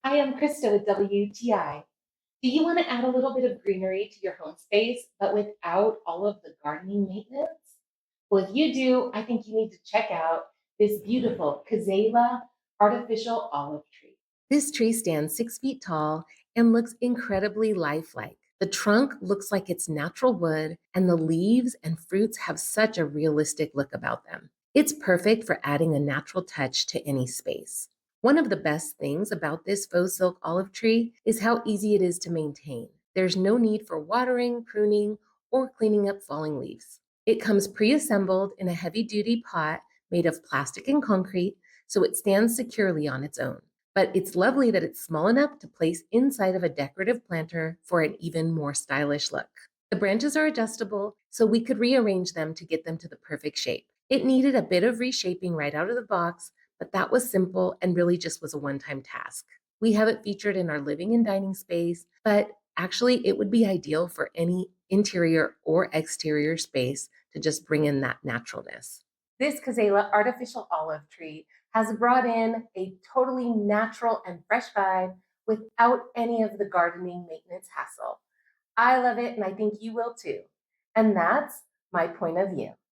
I am Krista with WTI. Do you want to add a little bit of greenery to your home space, but without all of the gardening maintenance? Well, if you do, I think you need to check out this beautiful Kazeila artificial olive tree. This tree stands 6 feet tall and looks incredibly lifelike. The trunk looks like it's natural wood, and the leaves and fruits have such a realistic look about them. It's perfect for adding a natural touch to any space. One of the best things about this faux silk olive tree is how easy it is to maintain. There's no need for watering, pruning, or cleaning up falling leaves. It comes pre-assembled in a heavy-duty pot made of plastic and concrete, so it stands securely on its own. But it's lovely that it's small enough to place inside of a decorative planter for an even more stylish look. The branches are adjustable, so we could rearrange them to get them to the perfect shape. It needed a bit of reshaping right out of the box, but that was simple and really just was a one-time task. We have it featured in our living and dining space, but actually it would be ideal for any interior or exterior space to just bring in that naturalness. This Kazeila artificial olive tree has brought in a totally natural and fresh vibe without any of the gardening maintenance hassle. I love it, and I think you will too. And that's my point of view.